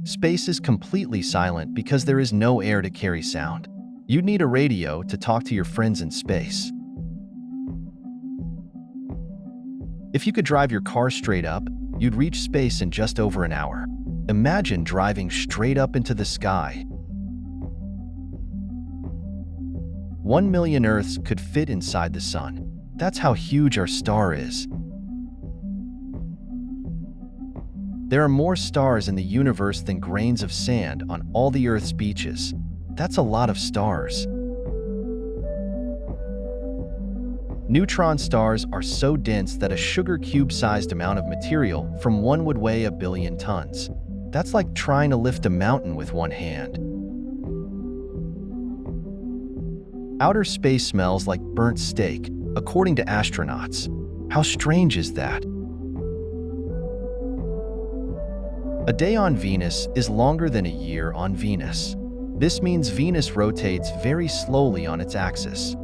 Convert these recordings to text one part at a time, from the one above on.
Space is completely silent because there is no air to carry sound. You'd need a radio to talk to your friends in space. If you could drive your car straight up, you'd reach space in just over an hour. Imagine driving straight up into the sky. 1 million Earths could fit inside the sun. That's how huge our star is. There are more stars in the universe than grains of sand on all the Earth's beaches. That's a lot of stars. Neutron stars are so dense that a sugar cube-sized amount of material from one would weigh 1 billion tons. That's like trying to lift a mountain with one hand. Outer space smells like burnt steak, according to astronauts. How strange is that? A day on Venus is longer than a year on Venus. This means Venus rotates very slowly on its axis.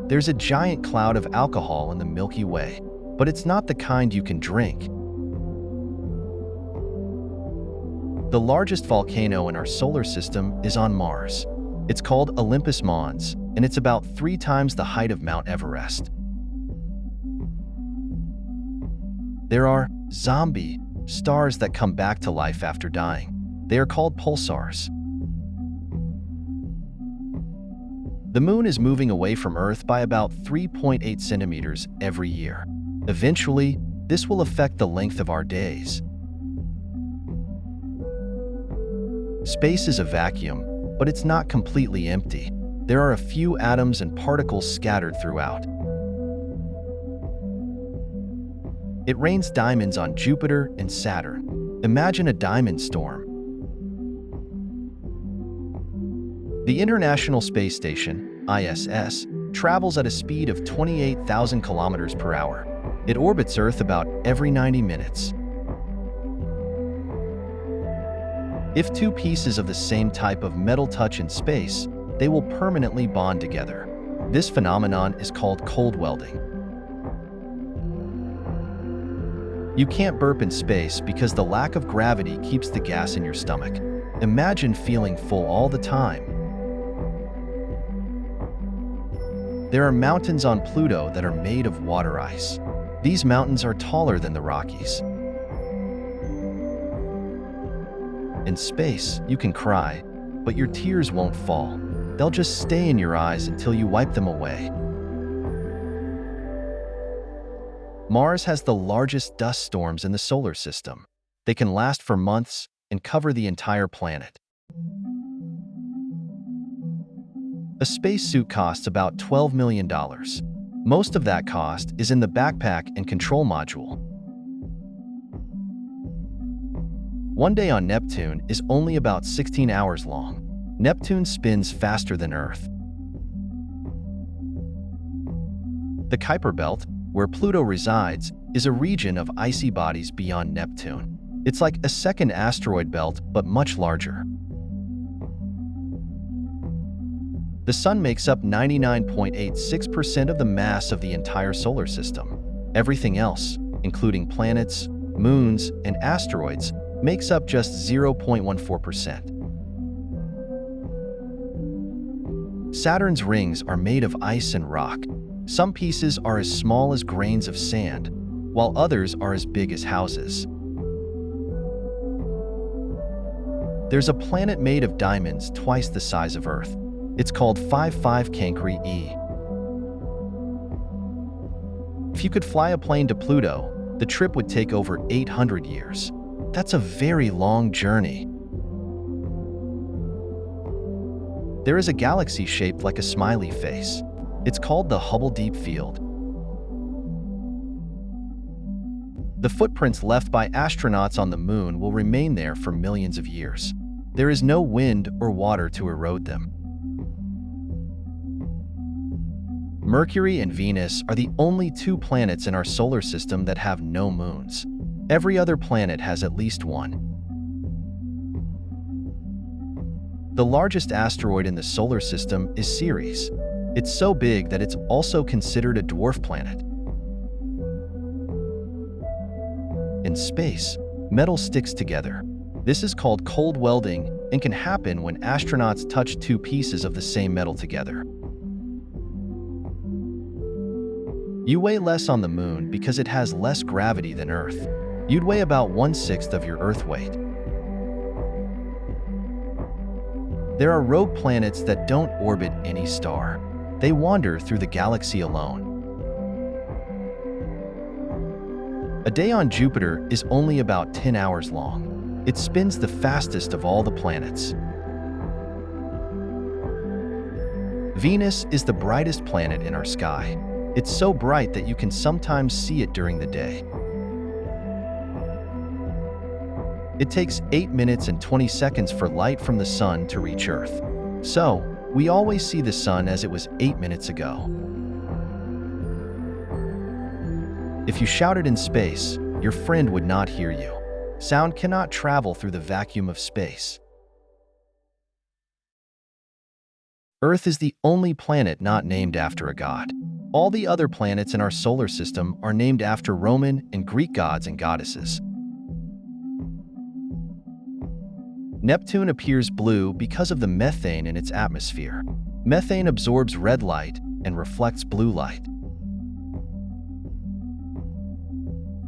There's a giant cloud of alcohol in the Milky Way, but it's not the kind you can drink. The largest volcano in our solar system is on Mars. It's called Olympus Mons, and it's about 3 times the height of Mount Everest. There are zombie stars that come back to life after dying. They are called pulsars. The moon is moving away from Earth by about 3.8 centimeters every year. Eventually, this will affect the length of our days. Space is a vacuum, but it's not completely empty. There are a few atoms and particles scattered throughout. It rains diamonds on Jupiter and Saturn. Imagine a diamond storm. The International Space Station, ISS, travels at a speed of 28,000 kilometers per hour. It orbits Earth about every 90 minutes. If 2 pieces of the same type of metal touch in space, they will permanently bond together. This phenomenon is called cold welding. You can't burp in space because the lack of gravity keeps the gas in your stomach. Imagine feeling full all the time. There are mountains on Pluto that are made of water ice. These mountains are taller than the Rockies. In space, you can cry, but your tears won't fall. They'll just stay in your eyes until you wipe them away. Mars has the largest dust storms in the solar system. They can last for months and cover the entire planet. A spacesuit costs about $12 million. Most of that cost is in the backpack and control module. One day on Neptune is only about 16 hours long. Neptune spins faster than Earth. The Kuiper Belt, where Pluto resides, is a region of icy bodies beyond Neptune. It's like a second asteroid belt, but much larger. The Sun makes up 99.86% of the mass of the entire solar system. Everything else, including planets, moons, and asteroids, makes up just 0.14%. Saturn's rings are made of ice and rock. Some pieces are as small as grains of sand, while others are as big as houses. There's a planet made of diamonds twice the size of Earth. It's called 55 Cancri E. If you could fly a plane to Pluto, the trip would take over 800 years. That's a very long journey. There is a galaxy shaped like a smiley face. It's called the Hubble Deep Field. The footprints left by astronauts on the moon will remain there for millions of years. There is no wind or water to erode them. Mercury and Venus are the only 2 planets in our solar system that have no moons. Every other planet has at least one. The largest asteroid in the solar system is Ceres. It's so big that it's also considered a dwarf planet. In space, metal sticks together. This is called cold welding and can happen when astronauts touch two pieces of the same metal together. You weigh less on the moon because it has less gravity than Earth. You'd weigh about 1/6 of your Earth weight. There are rogue planets that don't orbit any star. They wander through the galaxy alone. A day on Jupiter is only about 10 hours long. It spins the fastest of all the planets. Venus is the brightest planet in our sky. It's so bright that you can sometimes see it during the day. It takes 8 minutes and 20 seconds for light from the sun to reach Earth. So, we always see the sun as it was 8 minutes ago. If you shouted in space, your friend would not hear you. Sound cannot travel through the vacuum of space. Earth is the only planet not named after a god. All the other planets in our solar system are named after Roman and Greek gods and goddesses. Neptune appears blue because of the methane in its atmosphere. Methane absorbs red light and reflects blue light.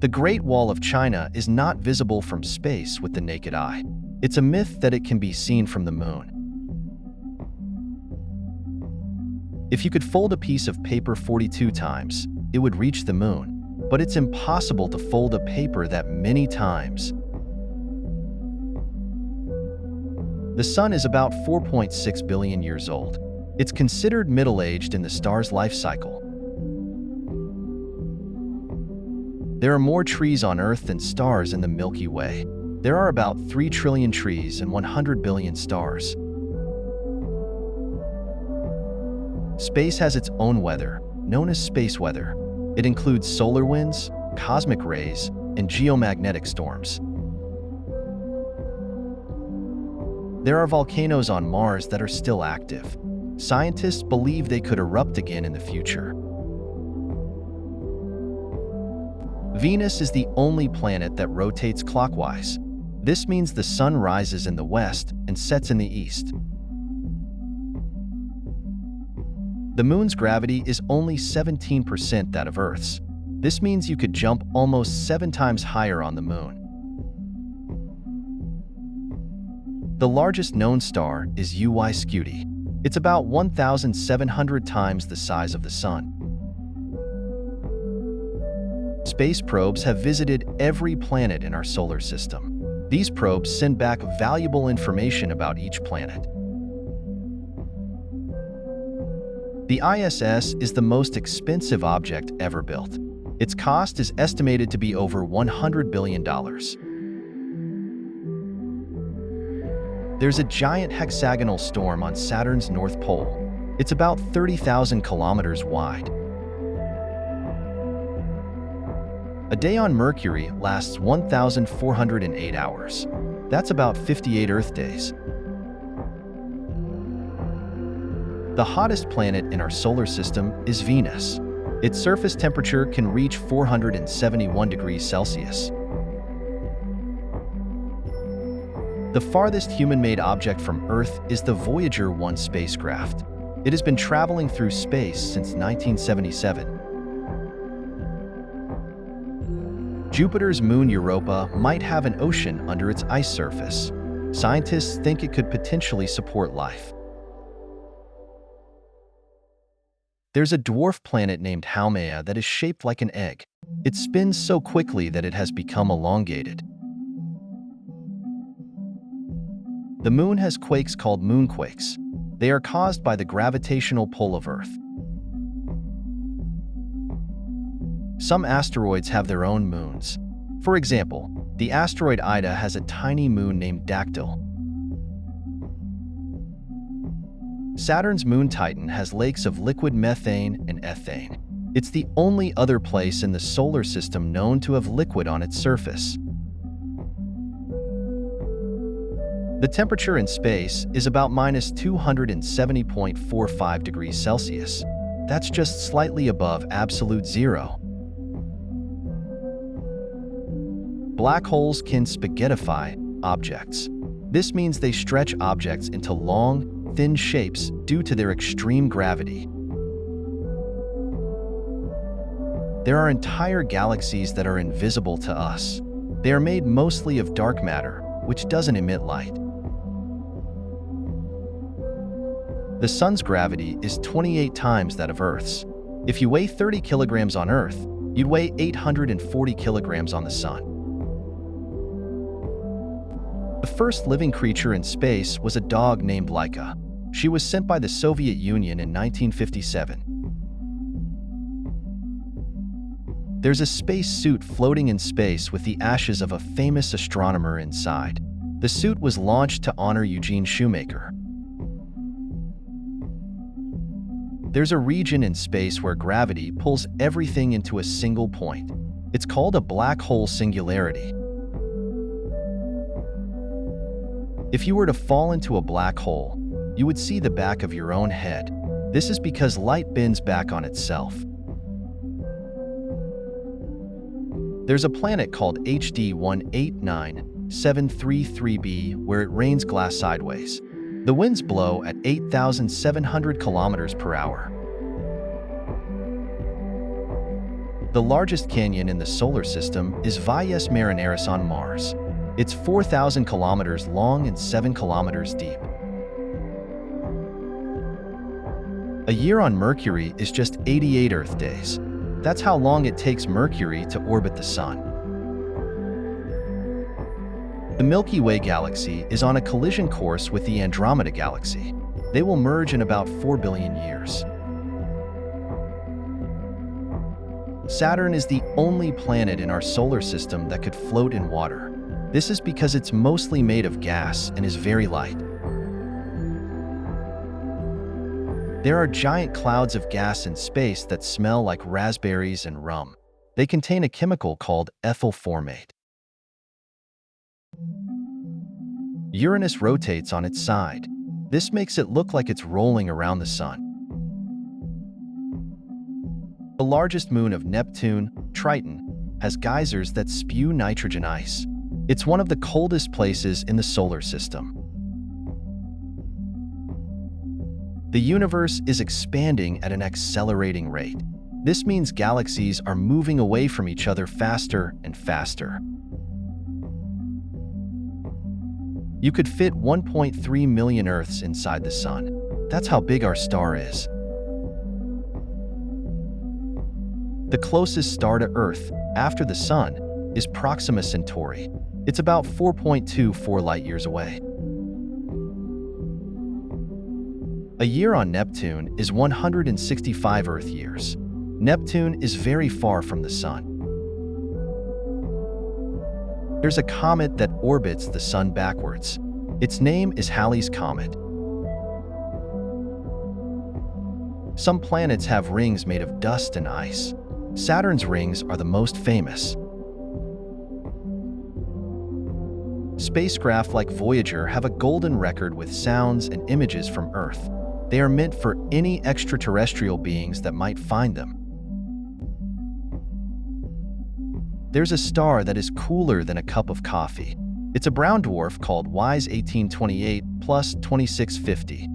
The Great Wall of China is not visible from space with the naked eye. It's a myth that it can be seen from the moon. If you could fold a piece of paper 42 times, it would reach the moon. But it's impossible to fold a paper that many times. The Sun is about 4.6 billion years old. It's considered middle-aged in the star's life cycle. There are more trees on Earth than stars in the Milky Way. There are about 3 trillion trees and 100 billion stars. Space has its own weather, known as space weather. It includes solar winds, cosmic rays, and geomagnetic storms. There are volcanoes on Mars that are still active. Scientists believe they could erupt again in the future. Venus is the only planet that rotates clockwise. This means the sun rises in the west and sets in the east. The moon's gravity is only 17% that of Earth's. This means you could jump almost 7 times higher on the moon. The largest known star is UY Scuti. It's about 1,700 times the size of the Sun. Space probes have visited every planet in our solar system. These probes send back valuable information about each planet. The ISS is the most expensive object ever built. Its cost is estimated to be over $100 billion. There's a giant hexagonal storm on Saturn's North Pole. It's about 30,000 kilometers wide. A day on Mercury lasts 1,408 hours. That's about 58 Earth days. The hottest planet in our solar system is Venus. Its surface temperature can reach 471 degrees Celsius. The farthest human-made object from Earth is the Voyager 1 spacecraft. It has been traveling through space since 1977. Jupiter's moon Europa might have an ocean under its ice surface. Scientists think it could potentially support life. There's a dwarf planet named Haumea that is shaped like an egg. It spins so quickly that it has become elongated. The moon has quakes called moonquakes. They are caused by the gravitational pull of Earth. Some asteroids have their own moons. For example, the asteroid Ida has a tiny moon named Dactyl. Saturn's moon Titan has lakes of liquid methane and ethane. It's the only other place in the solar system known to have liquid on its surface. The temperature in space is about -270.45 degrees Celsius. That's just slightly above absolute zero. Black holes can spaghettify objects. This means they stretch objects into long, thin shapes due to their extreme gravity. There are entire galaxies that are invisible to us. They are made mostly of dark matter, which doesn't emit light. The Sun's gravity is 28 times that of Earth's. If you weigh 30 kilograms on Earth, you'd weigh 840 kilograms on the Sun. The first living creature in space was a dog named Laika. She was sent by the Soviet Union in 1957. There's a space suit floating in space with the ashes of a famous astronomer inside. The suit was launched to honor Eugene Shoemaker. There's a region in space where gravity pulls everything into a single point. It's called a black hole singularity. If you were to fall into a black hole, you would see the back of your own head. This is because light bends back on itself. There's a planet called HD 189733b where it rains glass sideways. The winds blow at 8,700 kilometers per hour. The largest canyon in the solar system is Valles Marineris on Mars. It's 4,000 kilometers long and 7 kilometers deep. A year on Mercury is just 88 Earth days. That's how long it takes Mercury to orbit the Sun. The Milky Way galaxy is on a collision course with the Andromeda galaxy. They will merge in about 4 billion years. Saturn is the only planet in our solar system that could float in water. This is because it's mostly made of gas and is very light. There are giant clouds of gas in space that smell like raspberries and rum. They contain a chemical called ethyl formate. Uranus rotates on its side. This makes it look like it's rolling around the Sun. The largest moon of Neptune, Triton, has geysers that spew nitrogen ice. It's one of the coldest places in the solar system. The universe is expanding at an accelerating rate. This means galaxies are moving away from each other faster and faster. You could fit 1.3 million Earths inside the Sun. That's how big our star is. The closest star to Earth, after the Sun, is Proxima Centauri. It's about 4.24 light-years away. A year on Neptune is 165 Earth years. Neptune is very far from the Sun. There's a comet that orbits the Sun backwards. Its name is Halley's Comet. Some planets have rings made of dust and ice. Saturn's rings are the most famous. Spacecraft like Voyager have a golden record with sounds and images from Earth. They are meant for any extraterrestrial beings that might find them. There's a star that is cooler than a cup of coffee. It's a brown dwarf called WISE 1828 plus 2650.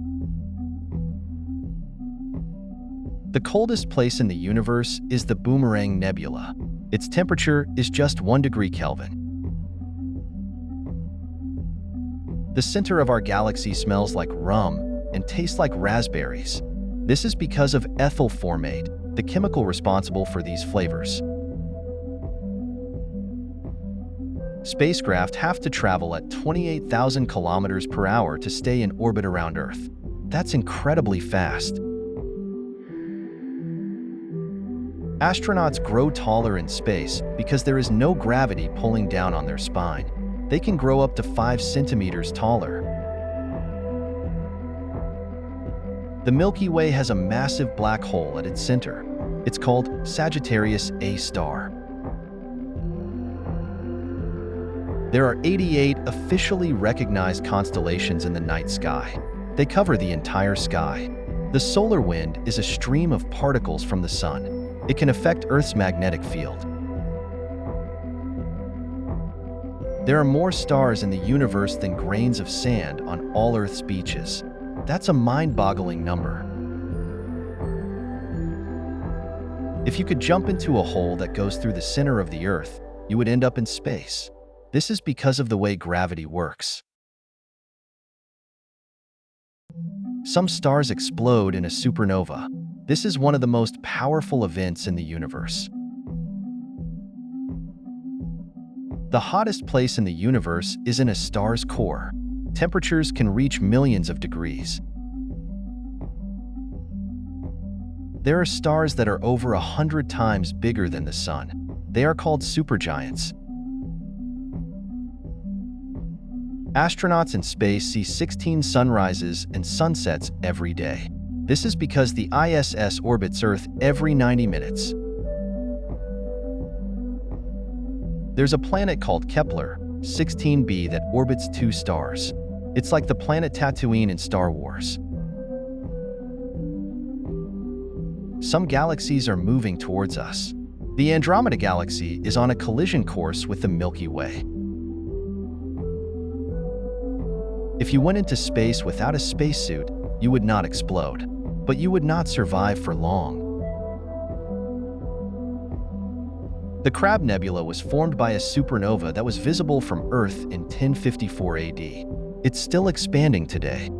The coldest place in the universe is the Boomerang Nebula. Its temperature is just 1 degree Kelvin. The center of our galaxy smells like rum and tastes like raspberries. This is because of ethyl formate, the chemical responsible for these flavors. Spacecraft have to travel at 28,000 kilometers per hour to stay in orbit around Earth. That's incredibly fast. Astronauts grow taller in space because there is no gravity pulling down on their spine. They can grow up to 5 centimeters taller. The Milky Way has a massive black hole at its center. It's called Sagittarius A star. There are 88 officially recognized constellations in the night sky. They cover the entire sky. The solar wind is a stream of particles from the Sun. It can affect Earth's magnetic field. There are more stars in the universe than grains of sand on all Earth's beaches. That's a mind-boggling number. If you could jump into a hole that goes through the center of the Earth, you would end up in space. This is because of the way gravity works. Some stars explode in a supernova. This is one of the most powerful events in the universe. The hottest place in the universe is in a star's core. Temperatures can reach millions of degrees. There are stars that are over 100 times bigger than the Sun. They are called supergiants. Astronauts in space see 16 sunrises and sunsets every day. This is because the ISS orbits Earth every 90 minutes. There's a planet called Kepler 16b that orbits 2 stars. It's like the planet Tatooine in Star Wars. Some galaxies are moving towards us. The Andromeda Galaxy is on a collision course with the Milky Way. If you went into space without a spacesuit, you would not explode, but you would not survive for long. The Crab Nebula was formed by a supernova that was visible from Earth in 1054 AD. It's still expanding today.